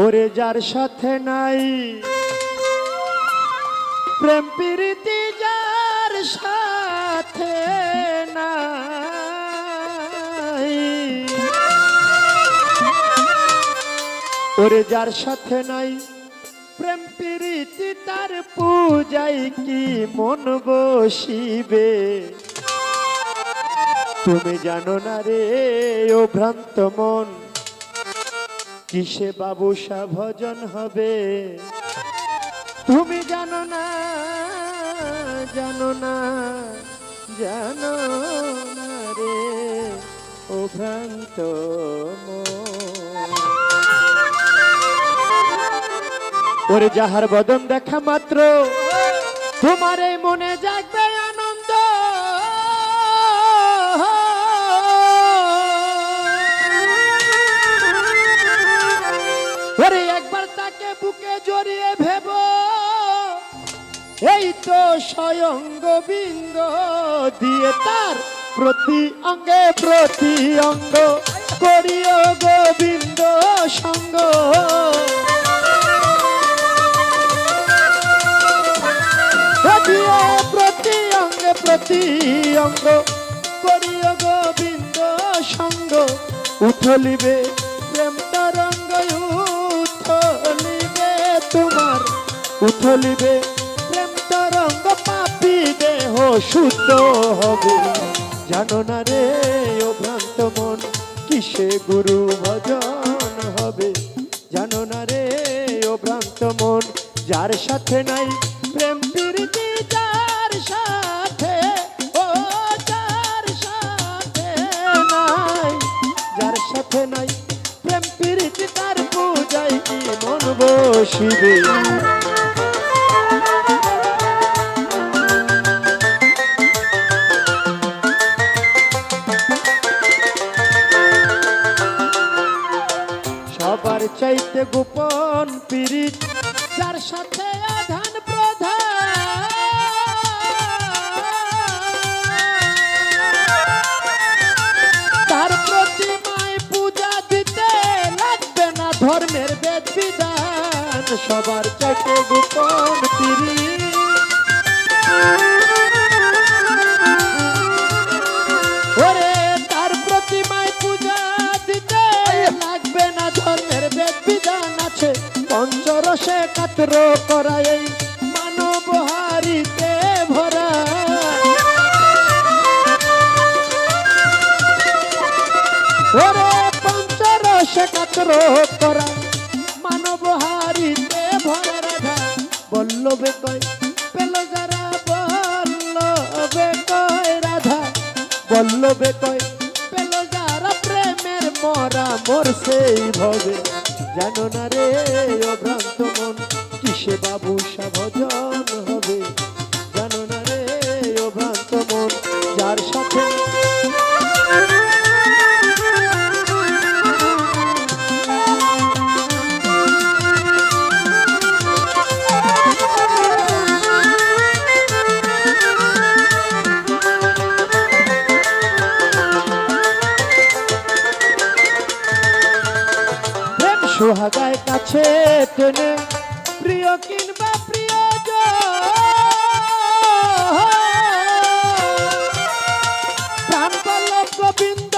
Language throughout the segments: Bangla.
ওরে যার সাথে নাই প্রেম প্রীতি, যার সাথে নাই, ওরে যার সাথে নাই প্রেম প্রীতি, তার পূজাই কি মন বসিবে? তুমি জানো না রে ও ভ্রান্ত মন, কিসে বাবুসা ভজন হবে? তুমি জানো না, জানো না, জানো না রে ও ভ্রান্ত মন। ওরে যাহার বদন দেখা মাত্র তোমার এই মনে জাগবে আনন্দ, ওরে একবার তাকে বুকে জড়িয়ে ভেব, এই তো স্বয়ং গোবিন্দ, দিয়ে তার প্রতি অঙ্গে প্রতি অঙ্গ করিও গোবিন্দ সঙ্গ। প্রতি অঙ্গে প্রতি অঙ্গ করিও গোবিন্দ সঙ্গ। উথলিবে প্রেম তরঙ্গ, উথলিবে তোমার, উথলিবে প্রেম তরঙ্গ, পাপী দেহ শুদ্ধ হবে। জানো না রে ও ভ্রান্ত মন, কিসে গুরু ভজন হবে? জানো না রে ও ভ্রান্ত মন, যার সাথে নাই প্রেম প্রীতি, যার সাথে, ও যার সাথে নাই, যার সাথে নাই প্রেম প্রীতি, তার পূজায় কি মন বসিবে? সবার চাইতে গোপন পীড়িত, যার সাথে আধান প্রধান, তার প্রতিমায় পূজা দিতে লাগবে না ধর্মের বেদ বিধান। সবার চাইতে গোপন পীড়িত, ওরে তার প্রতিমায় পূজা দিতে লাগবে না ধর্মের বেদ বিধান। আছে পঞ্চরসে কাতর করা এই মানব হারিতে ভরা, ওরে পঞ্চরসে কাতর করা মানব হারিতে ভরা। রাধা বল্লভে কয় পেল যারা, বল্লভে কয় রাধা, বল্লভে কয় পেল যারা, প্রেমের মরা মোর সেই ভবে। জানো না রে ও ভ্রান্ত মন, কিসে বাবুসা ভজন হবে? জানো না রে ও ভ্রান্ত মন, যার সাথে সোহাগায় কাছে টেনে, প্রিয় কিংবা প্রাণ পল্লব গোবিন্দ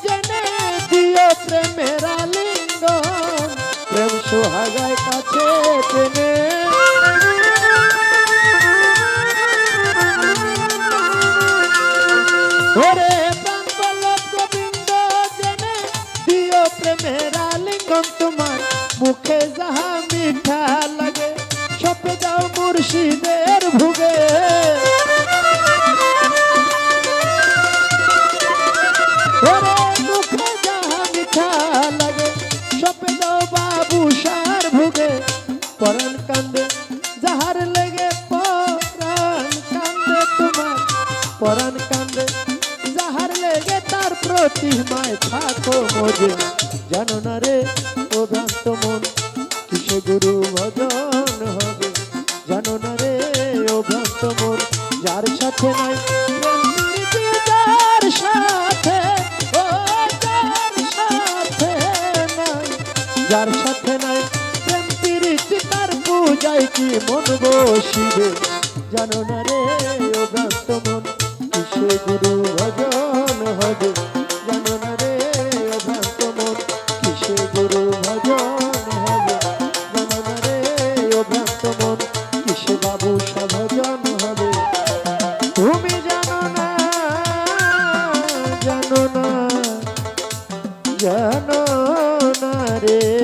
জেনে দিও প্রেমের আলিঙ্গন। প্রেম সোহাগায় কাছে টেনে, ওরে প্রাণ পল্লব গোবিন্দ জেনে দিও প্রেমের আলিঙ্গন। তোমার মুখে যাহা মিঠা লাগে, সপে যাও মুর্শিদের ভুগে, ওরে মুখে যাহা মিঠা লাগে, সপে যাও বাবুসার ভুগে। পরাণ কান্দে যাহার লেগে, পরাণ কান্দে তোমার, পরাণ কান্দে যাহার লেগে, তার প্রতিমায় থাকো মজে। জানো না রে ও ভ্রান্ত মন, কিসে গুরু ভজন হবে? জানো না রে ও ভ্রান্ত মন, যার সাথে নাই প্রেম প্রীতি, যার সাথে, ও যার সাথে নাই, যার সাথে নাই যায় কি মন বসিবে জানো না রে ও ভ্রান্ত মন কিসে গুরু ভজন হবে জানো না রে ও ভ্রান্ত মন কিসে গুরু ভজন হবে জানো না রে ও ভ্রান্ত মন কিসে বাবু ভজন হবে তুমি জানো না জানো না জানো না রে